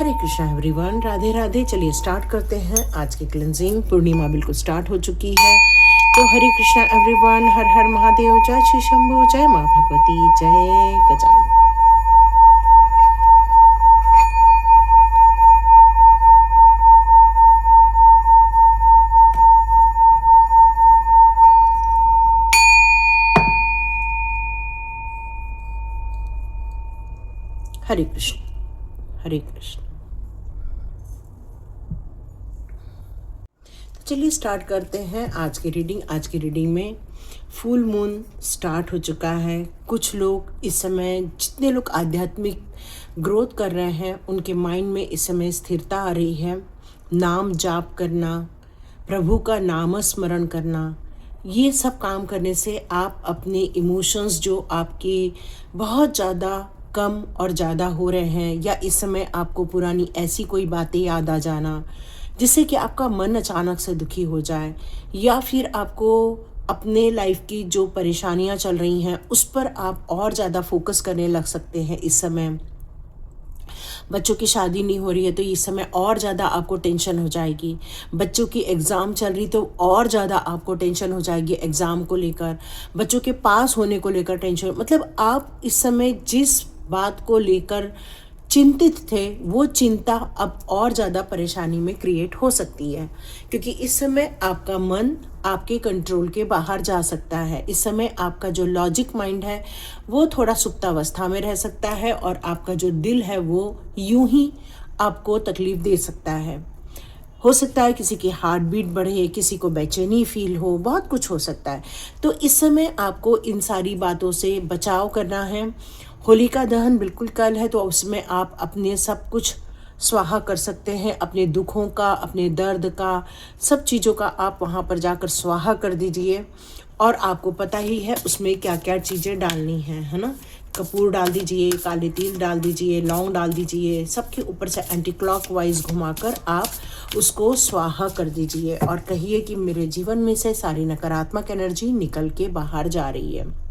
हरे Krishna everyone, Radhe Radhe. चलिए start करते हैं आज की क्लेंजिंग। पूर्णिमा बिल्कुल स्टार्ट हो चुकी है। तो हरे कृष्णा एवरीवन, हर हर महादेव, जय श्री शंभू, जय माँ भगवती, जय गजानन। हरे कृष्ण हरे कृष्ण। चलिए स्टार्ट करते हैं आज की रीडिंग। आज की रीडिंग में फुल मून स्टार्ट हो चुका है। कुछ लोग इस समय, जितने लोग आध्यात्मिक ग्रोथ कर रहे हैं, उनके माइंड में इस समय स्थिरता आ रही है। नाम जाप करना, प्रभु का नाम स्मरण करना, ये सब काम करने से आप अपने इमोशंस जो आपके बहुत ज़्यादा कम और ज़्यादा हो रहे हैं, या इस समय आपको पुरानी ऐसी कोई बातें याद आ जाना जिससे कि आपका मन अचानक से दुखी हो जाए, या फिर आपको अपने लाइफ की जो परेशानियां चल रही हैं उस पर आप और ज़्यादा फोकस करने लग सकते हैं। इस समय बच्चों की शादी नहीं हो रही है तो इस समय और ज़्यादा आपको टेंशन हो जाएगी। बच्चों की एग्ज़ाम चल रही तो और ज़्यादा आपको टेंशन हो जाएगी एग्ज़ाम को लेकर। बच्चों के पास होने को लेकर टेंशन, मतलब आप इस समय जिस बात को लेकर चिंतित थे वो चिंता अब और ज़्यादा परेशानी में क्रिएट हो सकती है, क्योंकि इस समय आपका मन आपके कंट्रोल के बाहर जा सकता है। इस समय आपका जो लॉजिक माइंड है वो थोड़ा सुप्तावस्था में रह सकता है, और आपका जो दिल है वो यूं ही आपको तकलीफ दे सकता है। हो सकता है किसी की हार्ट बीट बढ़े, किसी को बेचैनी फील हो, बहुत कुछ हो सकता है। तो इस समय आपको इन सारी बातों से बचाव करना है। होलिका दहन बिल्कुल कल है, तो उसमें आप अपने सब कुछ स्वाहा कर सकते हैं। अपने दुखों का, अपने दर्द का, सब चीज़ों का आप वहाँ पर जाकर स्वाहा कर दीजिए। और आपको पता ही है उसमें क्या क्या चीज़ें डालनी है ना। कपूर डाल दीजिए, काले तिल डाल दीजिए, लौंग डाल दीजिए, सबके ऊपर से एंटी क्लॉकवाइज घुमाकर आप उसको स्वाहा कर दीजिए और कहिए कि मेरे जीवन में से सारी नकारात्मक एनर्जी निकल के बाहर जा रही है।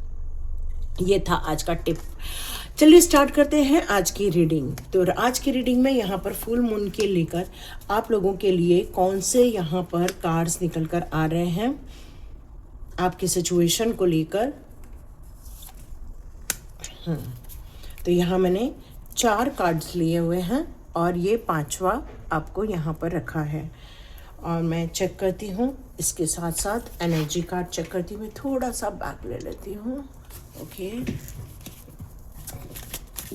ये था आज का टिप। चलिए स्टार्ट करते हैं आज की रीडिंग। तो आज की रीडिंग में यहाँ पर फुल मून के लेकर आप लोगों के लिए कौन से यहाँ पर कार्ड्स निकल कर आ रहे हैं आपकी सिचुएशन को लेकर। तो यहाँ मैंने 4 कार्ड्स लिए हुए हैं और ये 5वां आपको यहाँ पर रखा है। और मैं चेक करती हूँ, इसके साथ साथ एनर्जी कार्ड चेक करती हूँ। मैं थोड़ा सा बैक ले लेती हूँ। ओके,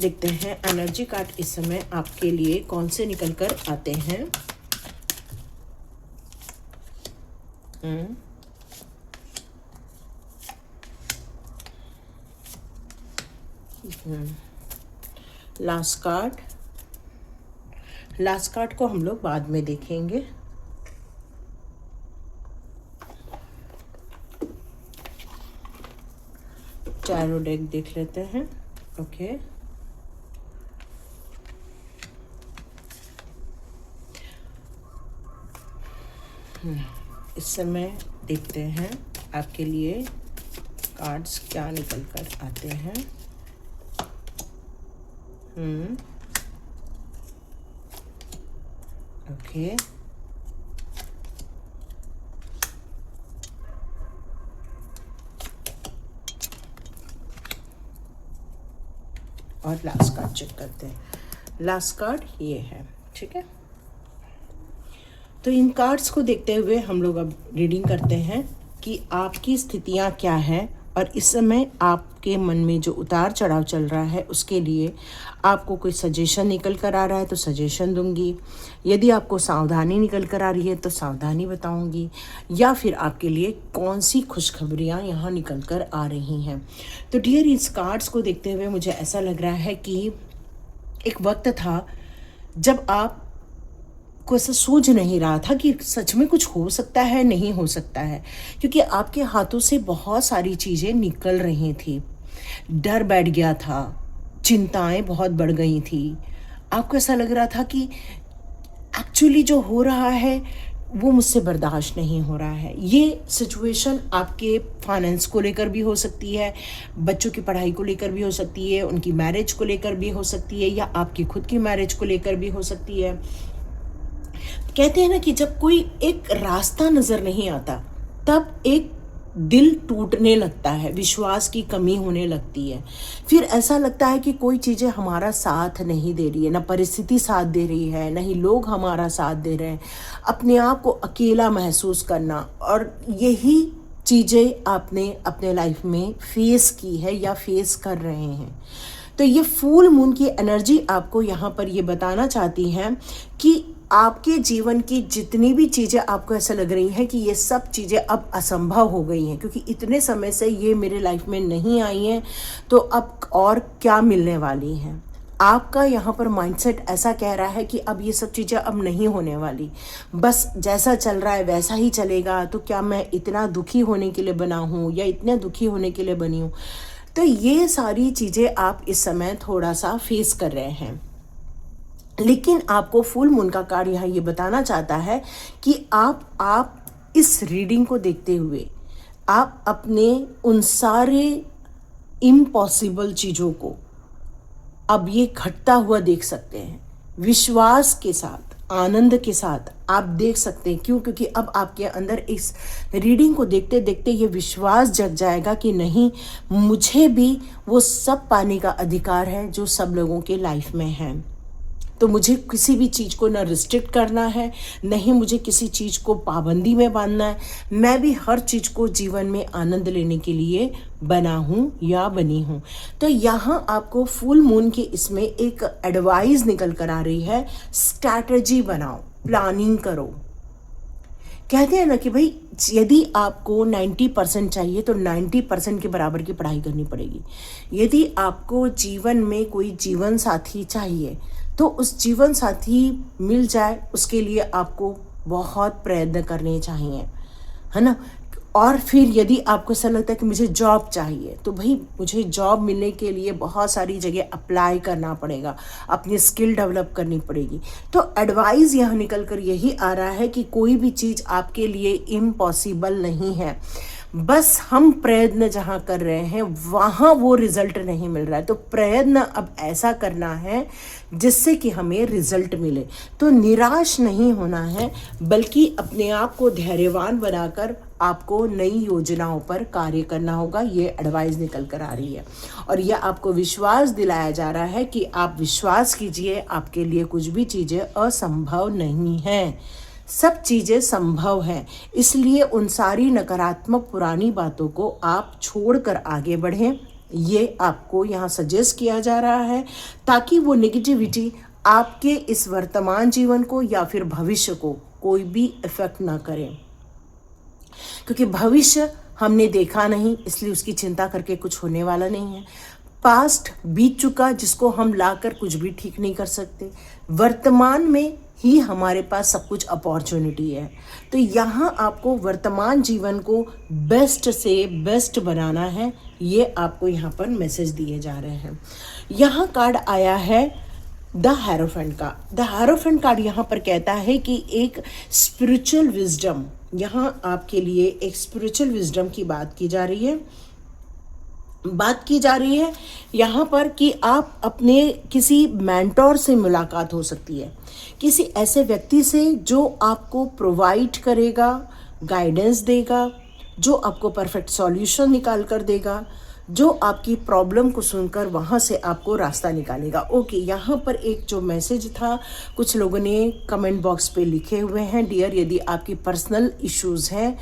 देखते हैं एनर्जी कार्ड इस समय आपके लिए कौन से निकल कर आते हैं। लास्ट कार्ड को हम लोग बाद में देखेंगे। टैरो डेक देख लेते हैं। ओके, इस समय देखते हैं आपके लिए कार्ड्स क्या निकल कर आते हैं। ओके, और लास्ट कार्ड चेक करते हैं। लास्ट कार्ड ये है, ठीक है। तो इन कार्ड्स को देखते हुए हम लोग अब रीडिंग करते हैं कि आपकी स्थितियां क्या हैं, और इस समय आपके मन में जो उतार चढ़ाव चल रहा है उसके लिए आपको कोई सजेशन निकल कर आ रहा है तो सजेशन दूंगी। यदि आपको सावधानी निकल कर आ रही है तो सावधानी बताऊंगी, या फिर आपके लिए कौन सी खुशखबरियां यहाँ निकल कर आ रही हैं। तो डियर, इस कार्ड्स को देखते हुए मुझे ऐसा लग रहा है कि एक वक्त था जब आप को ऐसा सूझ नहीं रहा था कि सच में कुछ हो सकता है, नहीं हो सकता है, क्योंकि आपके हाथों से बहुत सारी चीज़ें निकल रही थी। डर बैठ गया था, चिंताएं बहुत बढ़ गई थी। आपको ऐसा लग रहा था कि एक्चुअली जो हो रहा है वो मुझसे बर्दाश्त नहीं हो रहा है। ये सिचुएशन आपके फाइनेंस को लेकर भी हो सकती है, बच्चों की पढ़ाई को लेकर भी हो सकती है, उनकी मैरिज को लेकर भी हो सकती है, या आपकी खुद की मैरिज को लेकर भी हो सकती है। कहते हैं ना कि जब कोई एक रास्ता नज़र नहीं आता तब एक दिल टूटने लगता है, विश्वास की कमी होने लगती है। फिर ऐसा लगता है कि कोई चीज़ें हमारा साथ नहीं दे रही है, ना परिस्थिति साथ दे रही है, ना ही लोग हमारा साथ दे रहे हैं। अपने आप को अकेला महसूस करना, और यही चीज़ें आपने अपने लाइफ में फेस की है या फेस कर रहे हैं। तो ये फुल मून की एनर्जी आपको यहाँ पर ये बताना चाहती है कि आपके जीवन की जितनी भी चीज़ें आपको ऐसा लग रही हैं कि ये सब चीज़ें अब असंभव हो गई हैं, क्योंकि इतने समय से ये मेरे लाइफ में नहीं आई हैं, तो अब और क्या मिलने वाली हैं। आपका यहाँ पर माइंडसेट ऐसा कह रहा है कि अब ये सब चीज़ें अब नहीं होने वाली, बस जैसा चल रहा है वैसा ही चलेगा। तो क्या मैं इतना दुखी होने के लिए बना हूँ या इतने दुखी होने के लिए बनी हूँ? तो ये सारी चीज़ें आप इस समय थोड़ा सा फेस कर रहे हैं। लेकिन आपको फुल मून का कार्ड यहाँ ये बताना चाहता है कि आप इस रीडिंग को देखते हुए आप अपने उन सारे इम्पॉसिबल चीज़ों को अब ये घटता हुआ देख सकते हैं। विश्वास के साथ, आनंद के साथ आप देख सकते हैं। क्यों? क्योंकि अब आपके अंदर इस रीडिंग को देखते देखते ये विश्वास जग जाएगा कि नहीं, मुझे भी वो सब पाने का अधिकार है जो सब लोगों के लाइफ में है। तो मुझे किसी भी चीज़ को ना रिस्ट्रिक्ट करना है, नहीं मुझे किसी चीज़ को पाबंदी में बांधना है। मैं भी हर चीज़ को जीवन में आनंद लेने के लिए बना हूँ या बनी हूँ। तो यहाँ आपको फुल मून के इसमें एक एडवाइस निकल कर आ रही है, स्ट्रैटेजी बनाओ, प्लानिंग करो। कहते हैं ना कि भाई यदि आपको 90% चाहिए तो 90% के बराबर की पढ़ाई करनी पड़ेगी। यदि आपको जीवन में कोई जीवन साथी चाहिए तो उस जीवन साथी मिल जाए, उसके लिए आपको बहुत प्रयत्न करने चाहिए, है ना। और फिर यदि आपको ऐसा लगता है कि मुझे जॉब चाहिए, तो भाई मुझे जॉब मिलने के लिए बहुत सारी जगह अप्लाई करना पड़ेगा, अपनी स्किल डेवलप करनी पड़ेगी। तो एडवाइस यहाँ निकल कर यही आ रहा है कि कोई भी चीज़ आपके लिए इम्पॉसिबल नहीं है, बस हम प्रयत्न जहाँ कर रहे हैं वहाँ वो रिजल्ट नहीं मिल रहा है। तो प्रयत्न अब ऐसा करना है जिससे कि हमें रिजल्ट मिले। तो निराश नहीं होना है, बल्कि अपने आप को धैर्यवान बनाकर आपको नई योजनाओं पर कार्य करना होगा। ये एडवाइस निकल कर आ रही है, और यह आपको विश्वास दिलाया जा रहा है कि आप विश्वास कीजिए, आपके लिए कुछ भी चीज़ें असंभव नहीं हैं, सब चीज़ें संभव हैं। इसलिए उन सारी नकारात्मक पुरानी बातों को आप छोड़कर आगे बढ़ें, ये आपको यहाँ सजेस्ट किया जा रहा है, ताकि वो नेगेटिविटी आपके इस वर्तमान जीवन को या फिर भविष्य को कोई भी इफेक्ट ना करे। क्योंकि भविष्य हमने देखा नहीं, इसलिए उसकी चिंता करके कुछ होने वाला नहीं है। पास्ट बीत चुका, जिसको हम लाकर कुछ भी ठीक नहीं कर सकते। वर्तमान में ही हमारे पास सब कुछ अपॉर्चुनिटी है। तो यहाँ आपको वर्तमान जीवन को बेस्ट से बेस्ट बनाना है, ये आपको यहाँ पर मैसेज दिए जा रहे हैं। यहाँ कार्ड आया है द हेरोफेंट का। द हेरोफेंट कार्ड यहाँ पर कहता है कि एक स्पिरिचुअल विजडम, यहाँ आपके लिए एक स्पिरिचुअल विजडम की बात की जा रही है यहाँ पर कि आप अपने किसी मेंटोर से मुलाकात हो सकती है, किसी ऐसे व्यक्ति से जो आपको प्रोवाइड करेगा, गाइडेंस देगा, जो आपको परफेक्ट सॉल्यूशन निकाल कर देगा, जो आपकी प्रॉब्लम को सुनकर वहाँ से आपको रास्ता निकालेगा। ओके, यहाँ पर एक जो मैसेज था कुछ लोगों ने कमेंट बॉक्स पे लिखे हुए हैं, डियर यदि आपकी पर्सनल इश्यूज़ हैं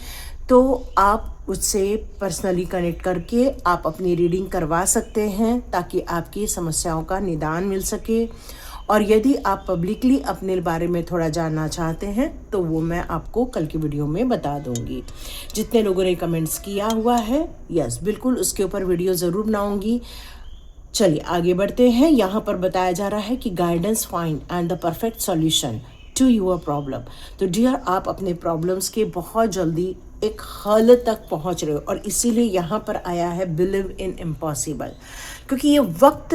तो आप उससे पर्सनली कनेक्ट करके आप अपनी रीडिंग करवा सकते हैं, ताकि आपकी समस्याओं का निदान मिल सके। और यदि आप पब्लिकली अपने बारे में थोड़ा जानना चाहते हैं तो वो मैं आपको कल की वीडियो में बता दूंगी। जितने लोगों ने कमेंट्स किया हुआ है, यस बिल्कुल उसके ऊपर वीडियो ज़रूर बनाऊंगी। चलिए आगे बढ़ते हैं। यहाँ पर बताया जा रहा है कि guidance find and the perfect solution to your problem. तो डियर आप अपने प्रॉब्लम्स के बहुत जल्दी एक हल तक पहुँच रहे हो, और इसीलिए यहाँ पर आया है बिलीव इन इम्पॉसिबल, क्योंकि ये वक्त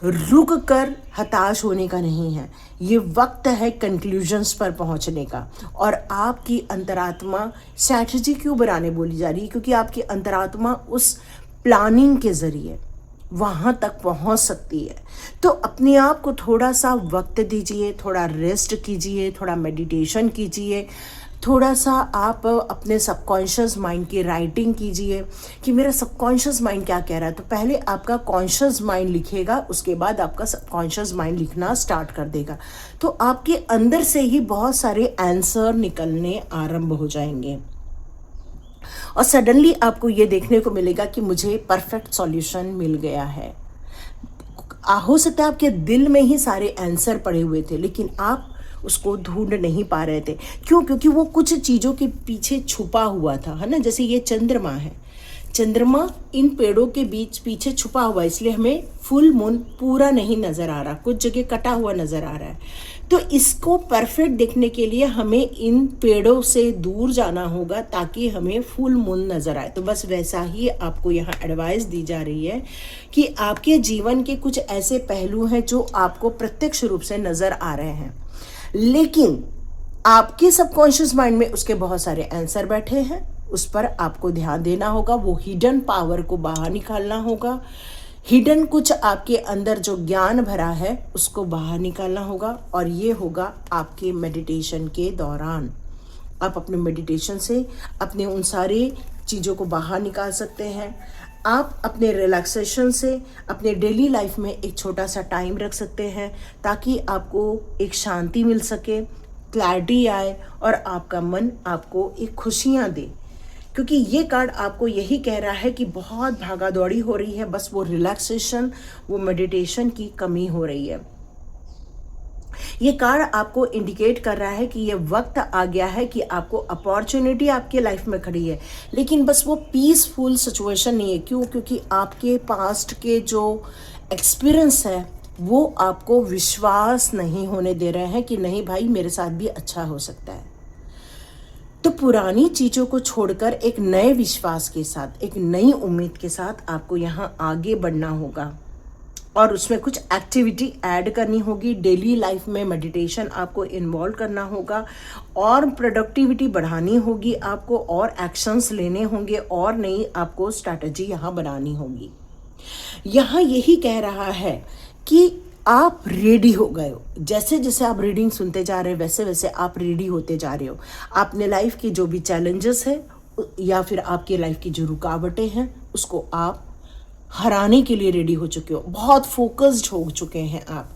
रुक कर हताश होने का नहीं है, ये वक्त है कंक्लूजन्स पर पहुंचने का। और आपकी अंतरात्मा स्ट्रैटेजी क्यों बनाने बोली जा रही है? क्योंकि आपकी अंतरात्मा उस प्लानिंग के ज़रिए वहाँ तक पहुँच सकती है। तो अपने आप को थोड़ा सा वक्त दीजिए, थोड़ा रेस्ट कीजिए, थोड़ा मेडिटेशन कीजिए, थोड़ा सा आप अपने सबकॉन्शियस माइंड की राइटिंग कीजिए कि मेरा सबकॉन्शियस माइंड क्या कह रहा है। तो पहले आपका कॉन्शियस माइंड लिखेगा, उसके बाद आपका सबकॉन्शियस माइंड लिखना स्टार्ट कर देगा। तो आपके अंदर से ही बहुत सारे आंसर निकलने आरंभ हो जाएंगे और सडनली आपको ये देखने को मिलेगा कि मुझे परफेक्ट सॉल्यूशन मिल गया है। हो सकता है आपके दिल में ही सारे आंसर पड़े हुए थे, लेकिन आप उसको ढूंढ नहीं पा रहे थे। क्यों? क्योंकि वो कुछ चीज़ों के पीछे छुपा हुआ था, है ना। जैसे ये चंद्रमा है, चंद्रमा इन पेड़ों के बीच पीछे छुपा हुआ है, इसलिए हमें फुल मून पूरा नहीं नज़र आ रहा, कुछ जगह कटा हुआ नज़र आ रहा है। तो इसको परफेक्ट देखने के लिए हमें इन पेड़ों से दूर जाना होगा ताकि हमें फुल मून नज़र आए। तो बस वैसा ही आपको यहाँ एडवाइस दी जा रही है कि आपके जीवन के कुछ ऐसे पहलू हैं जो आपको प्रत्यक्ष रूप से नज़र आ रहे हैं, लेकिन आपके सबकॉन्शियस माइंड में उसके बहुत सारे आंसर बैठे हैं। उस पर आपको ध्यान देना होगा, वो हिडन पावर को बाहर निकालना होगा। हिडन कुछ आपके अंदर जो ज्ञान भरा है उसको बाहर निकालना होगा, और ये होगा आपके मेडिटेशन के दौरान। आप अपने मेडिटेशन से अपने उन सारी चीज़ों को बाहर निकाल सकते हैं। आप अपने रिलैक्सेशन से अपने डेली लाइफ में एक छोटा सा टाइम रख सकते हैं ताकि आपको एक शांति मिल सके, क्लैरिटी आए और आपका मन आपको एक खुशियाँ दे। क्योंकि ये कार्ड आपको यही कह रहा है कि बहुत भागा दौड़ी हो रही है, बस वो रिलैक्सेशन, वो मेडिटेशन की कमी हो रही है। ये कार्ड आपको इंडिकेट कर रहा है कि ये वक्त आ गया है कि आपको अपॉर्चुनिटी आपके लाइफ में खड़ी है, लेकिन बस वो पीसफुल सिचुएशन नहीं है। क्यों? क्योंकि आपके पास्ट के जो एक्सपीरियंस है वो आपको विश्वास नहीं होने दे रहे हैं कि नहीं भाई मेरे साथ भी अच्छा हो सकता है। तो पुरानी चीज़ों को छोड़कर एक नए विश्वास के साथ, एक नई उम्मीद के साथ आपको यहाँ आगे बढ़ना होगा और उसमें कुछ एक्टिविटी ऐड करनी होगी। डेली लाइफ में मेडिटेशन आपको इन्वॉल्व करना होगा और प्रोडक्टिविटी बढ़ानी होगी आपको, और एक्शंस लेने होंगे और नई आपको स्ट्रैटेजी यहाँ बनानी होगी। यहाँ यही कह रहा है कि आप रेडी हो गए हो। जैसे जैसे आप रीडिंग सुनते जा रहे हो वैसे वैसे आप रेडी होते जा रहे हो। आपने लाइफ की जो भी चैलेंजेस है या फिर आपकी लाइफ की जो रुकावटें हैं उसको आप हराने के लिए रेडी हो चुके हो, बहुत फोकस्ड हो चुके हैं आप।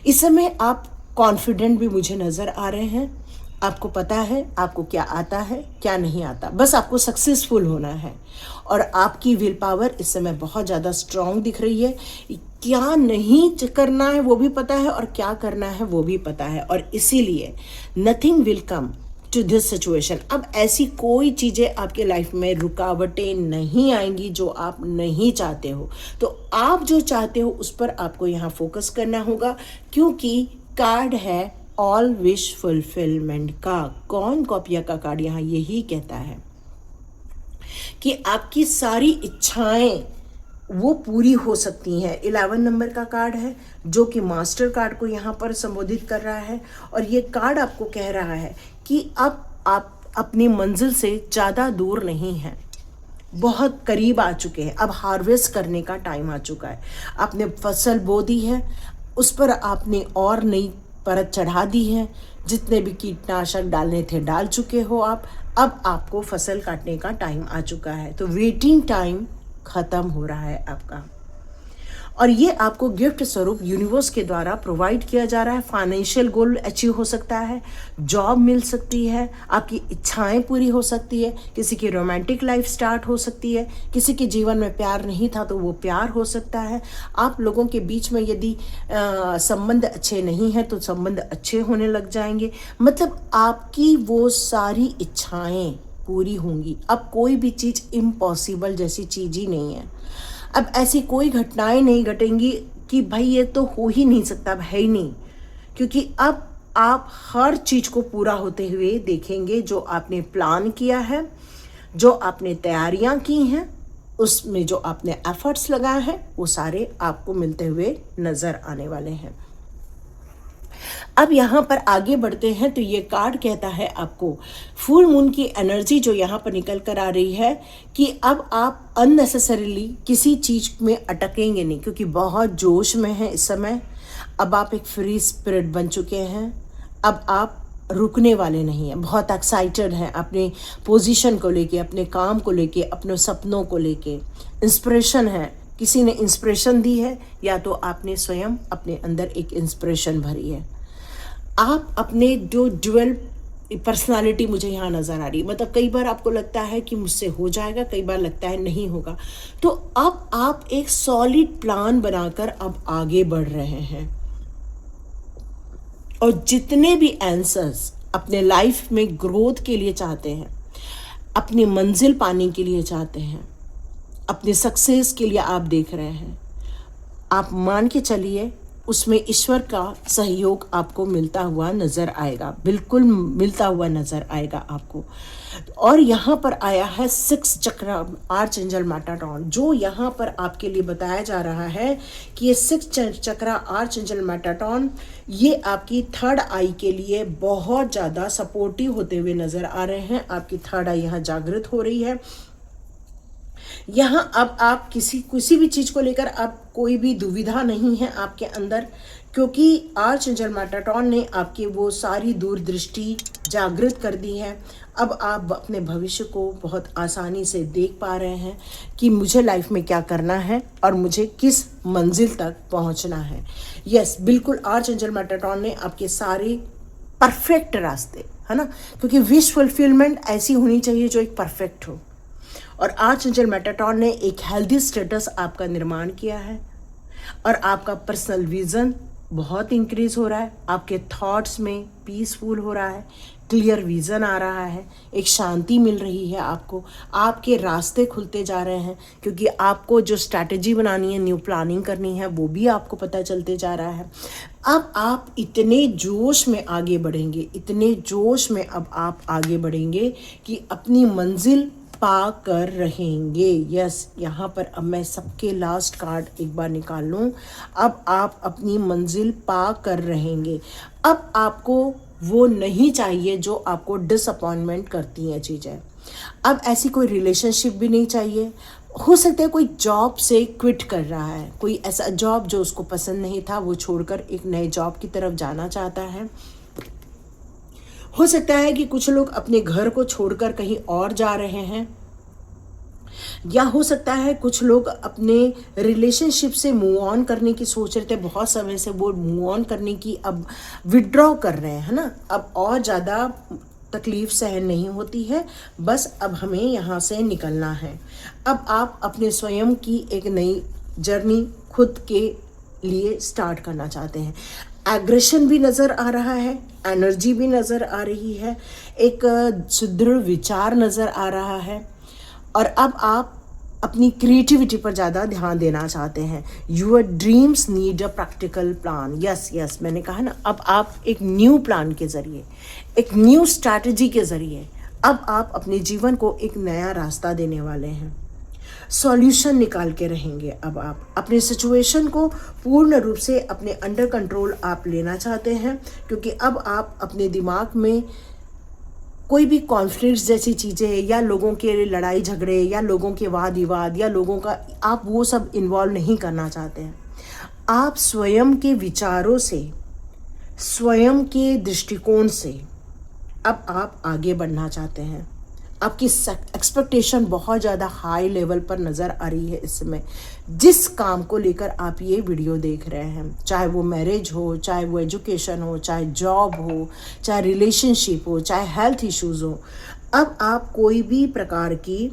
इस समय आप कॉन्फिडेंट भी मुझे नज़र आ रहे हैं। आपको पता है आपको क्या आता है क्या नहीं आता, बस आपको सक्सेसफुल होना है। और आपकी विल पावर इस समय बहुत ज़्यादा स्ट्रांग दिख रही है। क्या नहीं करना है वो भी पता है और क्या करना है वो भी पता है, और इसीलिए nothing will come to this situation. अब ऐसी कोई चीज़ें आपके लाइफ में रुकावटें नहीं आएंगी जो आप नहीं चाहते हो। तो आप जो चाहते हो उस पर आपको यहाँ फोकस करना होगा, क्योंकि कार्ड है ऑल विश फुलफिलमेंट का। कौन कॉपिया का कार्ड यहाँ यही कहता है कि आपकी सारी इच्छाएं वो पूरी हो सकती हैं। 11 नंबर का कार्ड है जो कि मास्टर कार्ड को यहाँ पर संबोधित कर रहा है, और ये कार्ड आपको कह रहा है कि अब आप अपनी मंजिल से ज़्यादा दूर नहीं हैं, बहुत करीब आ चुके हैं। अब हार्वेस्ट करने का टाइम आ चुका है। आपने फसल बो दी है, उस पर आपने और नई परत चढ़ा दी है। जितने भी कीटनाशक डालने थे डाल चुके हो आप। अब आपको फसल काटने का टाइम आ चुका है। तो वेटिंग टाइम ख़त्म हो रहा है आपका, और ये आपको गिफ्ट स्वरूप यूनिवर्स के द्वारा प्रोवाइड किया जा रहा है। फाइनेंशियल गोल अचीव हो सकता है, जॉब मिल सकती है, आपकी इच्छाएं पूरी हो सकती है, किसी की रोमांटिक लाइफ स्टार्ट हो सकती है, किसी के जीवन में प्यार नहीं था तो वो प्यार हो सकता है। आप लोगों के बीच में यदि संबंध अच्छे नहीं हैं तो संबंध अच्छे होने लग जाएंगे। मतलब आपकी वो सारी इच्छाएं पूरी होंगी। अब कोई भी चीज़ इम्पॉसिबल जैसी चीज़ ही नहीं है। अब ऐसी कोई घटनाएं नहीं घटेंगी कि भाई ये तो हो ही नहीं सकता, अब है ही नहीं, क्योंकि अब आप हर चीज़ को पूरा होते हुए देखेंगे। जो आपने प्लान किया है, जो आपने तैयारियां की हैं, उसमें जो आपने एफर्ट्स लगाए हैं वो सारे आपको मिलते हुए नज़र आने वाले हैं। अब यहाँ पर आगे बढ़ते हैं तो ये कार्ड कहता है आपको फुल मून की एनर्जी जो यहाँ पर निकल कर आ रही है कि अब आप अननेसेसरीली किसी चीज़ में अटकेंगे नहीं, क्योंकि बहुत जोश में हैं इस समय। अब आप एक फ्री स्पिरिट बन चुके हैं, अब आप रुकने वाले नहीं हैं, बहुत एक्साइटेड हैं अपने पोजीशन को लेके, अपने काम को लेके, अपने सपनों को लेके। इंस्पिरेशन है, किसी ने इंस्पिरेशन दी है या तो आपने स्वयं अपने अंदर एक इंस्पिरेशन भरी है। आप अपने जो ड्यूअल पर्सनालिटी मुझे यहाँ नज़र आ रही, मतलब कई बार आपको लगता है कि मुझसे हो जाएगा, कई बार लगता है नहीं होगा, तो अब आप एक सॉलिड प्लान बनाकर अब आगे बढ़ रहे हैं और जितने भी आंसर्स अपने लाइफ में ग्रोथ के लिए चाहते हैं, अपनी मंजिल पाने के लिए चाहते हैं, अपने सक्सेस के लिए आप देख रहे हैं, आप मान के चलिए उसमें ईश्वर का सहयोग आपको मिलता हुआ नज़र आएगा, बिल्कुल मिलता हुआ नज़र आएगा आपको। और यहाँ पर आया है 6 चक्र आर्चएंजल मेटाट्रॉन, जो यहाँ पर आपके लिए बताया जा रहा है कि ये 6 चक्र आर्चएंजल मेटाट्रॉन ये आपकी थर्ड आई के लिए बहुत ज़्यादा सपोर्टिव होते हुए नज़र आ रहे हैं। आपकी थर्ड आई यहाँ जागृत हो रही है। यहाँ अब आप किसी भी चीज़ को लेकर अब कोई भी दुविधा नहीं है आपके अंदर, क्योंकि आर्चएंजल मेटाट्रॉन ने आपकी वो सारी दूरदृष्टि जागृत कर दी है। अब आप अपने भविष्य को बहुत आसानी से देख पा रहे हैं कि मुझे लाइफ में क्या करना है और मुझे किस मंजिल तक पहुंचना है। यस, बिल्कुल आर्चएंजल मेटाट्रॉन ने आपके सारे परफेक्ट रास्ते, है ना, क्योंकि विश फुलफिलमेंट ऐसी होनी चाहिए जो एक परफेक्ट हो। और आर्चएंजल मेटाट्रॉन ने एक हेल्दी स्टेटस आपका निर्माण किया है और आपका पर्सनल विजन बहुत इंक्रीज हो रहा है। आपके थॉट्स में पीसफुल हो रहा है, क्लियर विजन आ रहा है, एक शांति मिल रही है आपको, आपके रास्ते खुलते जा रहे हैं, क्योंकि आपको जो स्ट्रैटेजी बनानी है, न्यू प्लानिंग करनी है, वो भी आपको पता चलते जा रहा है। अब आप इतने जोश में आगे बढ़ेंगे, इतने जोश में अब आप आगे बढ़ेंगे कि अपनी मंजिल पा कर रहेंगे। यस, यहाँ पर अब मैं सबके लास्ट कार्ड एक बार निकाल लूँ। अब आप अपनी मंजिल पा कर रहेंगे। अब आपको वो नहीं चाहिए जो आपको डिसअपॉइंटमेंट करती हैं चीज़ें। अब ऐसी कोई रिलेशनशिप भी नहीं चाहिए। हो सकता है कोई जॉब से क्विट कर रहा है, कोई ऐसा जॉब जो उसको पसंद नहीं था वो छोड़कर एक नए जॉब की तरफ जाना चाहता है। हो सकता है कि कुछ लोग अपने घर को छोड़कर कहीं और जा रहे हैं, या हो सकता है कुछ लोग अपने रिलेशनशिप से मूव ऑन करने की सोच रहे थे, बहुत समय से वो मूव ऑन करने की अब विड्रॉ कर रहे हैं, है ना। अब और ज़्यादा तकलीफ सहन नहीं होती है, बस अब हमें यहाँ से निकलना है। अब आप अपने स्वयं की एक नई जर्नी खुद के लिए स्टार्ट करना चाहते हैं। एग्रेशन भी नज़र आ रहा है, एनर्जी भी नज़र आ रही है, एक सुदृढ़ विचार नज़र आ रहा है। और अब आप अपनी क्रिएटिविटी पर ज़्यादा ध्यान देना चाहते हैं। Your dreams need a practical plan. Yes yes, मैंने कहा ना, अब आप एक न्यू प्लान के ज़रिए, एक न्यू स्ट्रैटेजी के ज़रिए अब आप अपने जीवन को एक नया रास्ता देने वाले हैं। सॉल्यूशन निकाल के रहेंगे। अब आप अपने सिचुएशन को पूर्ण रूप से अपने अंडर कंट्रोल आप लेना चाहते हैं, क्योंकि अब आप अपने दिमाग में कोई भी कॉन्फ्लिक्ट्स जैसी चीज़ें या लोगों के लड़ाई झगड़े या लोगों के वाद विवाद या लोगों का, आप वो सब इन्वॉल्व नहीं करना चाहते हैं। आप स्वयं के विचारों से, स्वयं के दृष्टिकोण से अब आप आगे बढ़ना चाहते हैं। आपकी एक्सपेक्टेशन बहुत ज़्यादा हाई लेवल पर नज़र आ रही है इस समय, जिस काम को लेकर आप ये वीडियो देख रहे हैं, चाहे वो मैरिज हो, चाहे वो एजुकेशन हो, चाहे जॉब हो, चाहे रिलेशनशिप हो, चाहे हेल्थ इश्यूज़ हो। अब आप कोई भी प्रकार की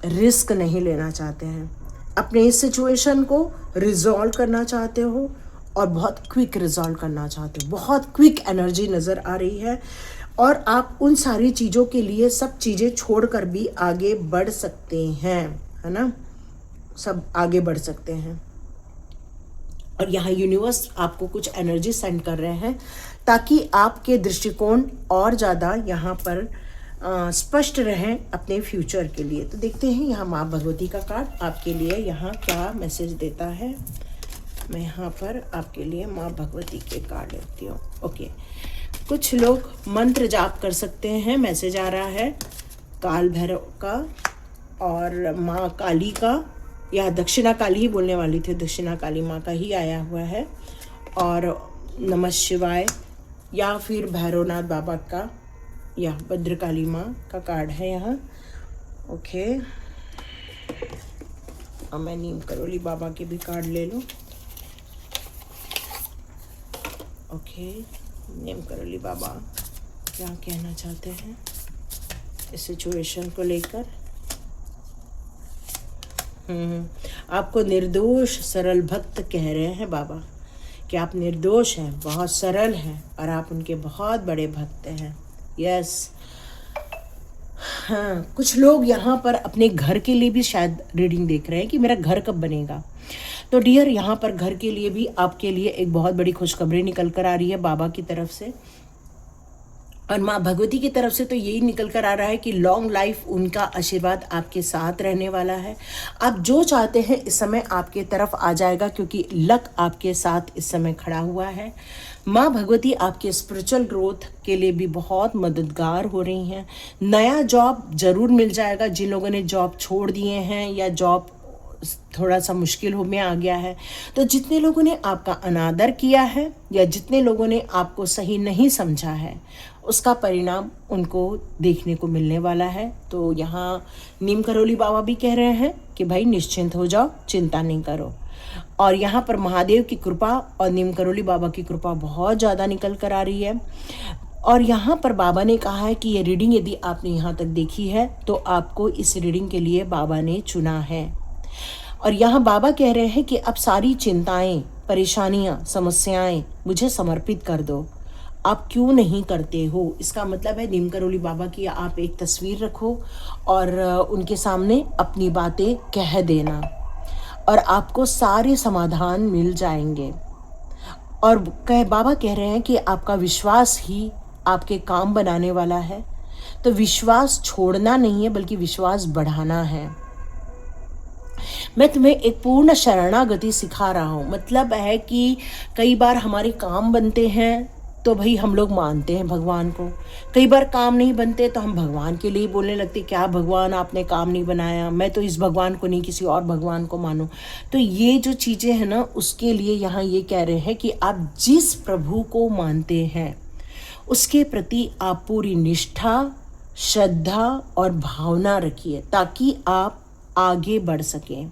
रिस्क नहीं लेना चाहते हैं, अपने इस सिचुएशन को रिजॉल्व करना चाहते हो और बहुत क्विक रिजॉल्व करना चाहते हो। बहुत क्विक एनर्जी नज़र आ रही है और आप उन सारी चीज़ों के लिए सब चीज़ें छोड़कर भी आगे बढ़ सकते हैं, है ना, सब आगे बढ़ सकते हैं। और यहाँ यूनिवर्स आपको कुछ एनर्जी सेंड कर रहे हैं ताकि आपके दृष्टिकोण और ज़्यादा यहाँ पर स्पष्ट रहें अपने फ्यूचर के लिए। तो देखते हैं यहाँ माँ भगवती का कार्ड आपके लिए यहाँ क्या मैसेज देता है। मैं यहाँ पर आपके लिए माँ भगवती के कार्ड लेती हूँ। ओके, कुछ लोग मंत्र जाप कर सकते हैं। मैसेज आ रहा है काल भैरव का और माँ काली का, या दक्षिणा काली ही बोलने वाली थी, दक्षिणा काली माँ का ही आया हुआ है, और नमः शिवाय या फिर भैरवनाथ बाबा का या भद्रकाली माँ का कार्ड है यहाँ। ओके, अब मैं नीम करोली बाबा के भी कार्ड ले लूँ। ओके, नीम करोली बाबा क्या कहना चाहते हैं इस सिचुएशन को लेकर। आपको निर्दोष सरल भक्त कह रहे हैं बाबा कि आप निर्दोष हैं, बहुत सरल हैं और आप उनके बहुत बड़े भक्त हैं। यस, हाँ, कुछ लोग यहाँ पर अपने घर के लिए भी शायद रीडिंग देख रहे हैं कि मेरा घर कब बनेगा। तो डियर, यहाँ पर घर के लिए भी आपके लिए एक बहुत बड़ी खुशखबरी निकल कर आ रही है बाबा की तरफ से, और माँ भगवती की तरफ से तो यही निकल कर आ रहा है कि लॉन्ग लाइफ, उनका आशीर्वाद आपके साथ रहने वाला है। आप जो चाहते हैं इस समय आपके तरफ आ जाएगा, क्योंकि लक आपके साथ इस समय खड़ा हुआ है। माँ भगवती आपके स्पिरिचुअल ग्रोथ के लिए भी बहुत मददगार हो रही हैं। नया जॉब जरूर मिल जाएगा जिन लोगों ने जॉब छोड़ दिए हैं या जॉब थोड़ा सा मुश्किल हो में आ गया है। तो जितने लोगों ने आपका अनादर किया है या जितने लोगों ने आपको सही नहीं समझा है, उसका परिणाम उनको देखने को मिलने वाला है। तो यहाँ नीम करोली बाबा भी कह रहे हैं कि भाई निश्चिंत हो जाओ, चिंता नहीं करो। और यहाँ पर महादेव की कृपा और नीम करोली बाबा की कृपा बहुत ज़्यादा निकल कर आ रही है। और यहाँ पर बाबा ने कहा है कि ये रीडिंग यदि आपने यहाँ तक देखी है तो आपको इस रीडिंग के लिए बाबा ने चुना है। और यहाँ बाबा कह रहे हैं कि अब सारी चिंताएं, परेशानियां, समस्याएं मुझे समर्पित कर दो। आप क्यों नहीं करते हो? इसका मतलब है नीम करोली बाबा की आप एक तस्वीर रखो और उनके सामने अपनी बातें कह देना और आपको सारे समाधान मिल जाएंगे। और बाबा कह रहे हैं कि आपका विश्वास ही आपके काम बनाने वाला है। तो विश्वास छोड़ना नहीं है बल्कि विश्वास बढ़ाना है। मैं तुम्हें एक पूर्ण शरणागति सिखा रहा हूँ। मतलब है कि कई बार हमारे काम बनते हैं तो भाई हम लोग मानते हैं भगवान को, कई बार काम नहीं बनते तो हम भगवान के लिए बोलने लगते, क्या भगवान आपने काम नहीं बनाया, मैं तो इस भगवान को नहीं किसी और भगवान को मानूं। तो ये जो चीज़ें हैं ना, उसके लिए यहाँ ये कह रहे हैं कि आप जिस प्रभु को मानते हैं उसके प्रति आप पूरी निष्ठा, श्रद्धा और भावना रखिए ताकि आप आगे बढ़ सकें,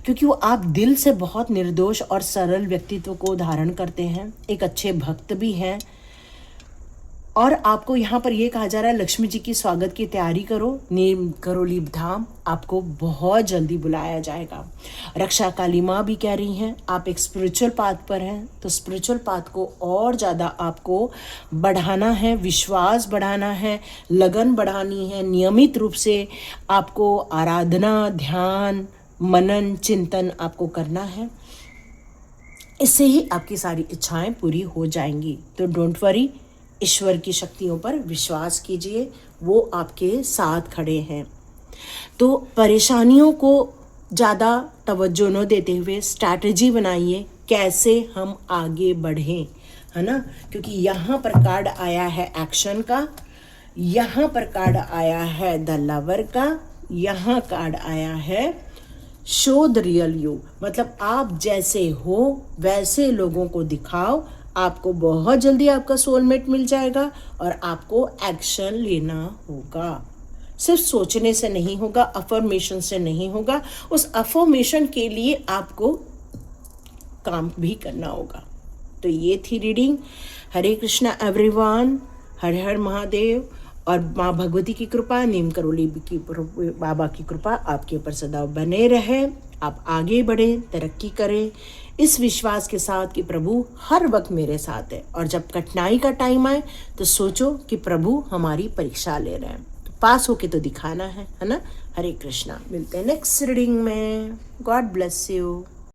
क्योंकि वो आप दिल से बहुत निर्दोष और सरल व्यक्तित्व को धारण करते हैं, एक अच्छे भक्त भी हैं। और आपको यहाँ पर ये कहा जा रहा है लक्ष्मी जी की स्वागत की तैयारी करो। नीम करोली धाम आपको बहुत जल्दी बुलाया जाएगा। रक्षा काली माँ भी कह रही हैं आप एक स्पिरिचुअल पाथ पर हैं, तो स्पिरिचुअल पाथ को और ज़्यादा आपको बढ़ाना है, विश्वास बढ़ाना है, लगन बढ़ानी है। नियमित रूप से आपको आराधना, ध्यान, मनन, चिंतन आपको करना है। इससे ही आपकी सारी इच्छाएं पूरी हो जाएंगी। तो डोंट वरी, ईश्वर की शक्तियों पर विश्वास कीजिए, वो आपके साथ खड़े हैं। तो परेशानियों को ज़्यादा तवज्जो न देते हुए स्ट्रैटेजी बनाइए कैसे हम आगे बढ़ें, है ना। क्योंकि यहाँ पर कार्ड आया है एक्शन का, यहाँ पर कार्ड आया है द लवर का, यहाँ कार्ड आया है शो द रियल यू। मतलब आप जैसे हो वैसे लोगों को दिखाओ, आपको बहुत जल्दी आपका सोलमेट मिल जाएगा और आपको एक्शन लेना होगा। सिर्फ सोचने से नहीं होगा, अफर्मेशन से नहीं होगा, उस अफर्मेशन के लिए आपको काम भी करना होगा। तो ये थी रीडिंग। हरे कृष्णा एवरीवन, हर हर महादेव। और माँ भगवती की कृपा, नीम करोली की बाबा की कृपा आपके ऊपर सदा बने रहे। आप आगे बढ़ें, तरक्की करें इस विश्वास के साथ कि प्रभु हर वक्त मेरे साथ है। और जब कठिनाई का टाइम आए तो सोचो कि प्रभु हमारी परीक्षा ले रहे हैं, तो पास होके तो दिखाना है ना। हरे कृष्णा। मिलते हैं नेक्स्ट रीडिंग में। God bless you.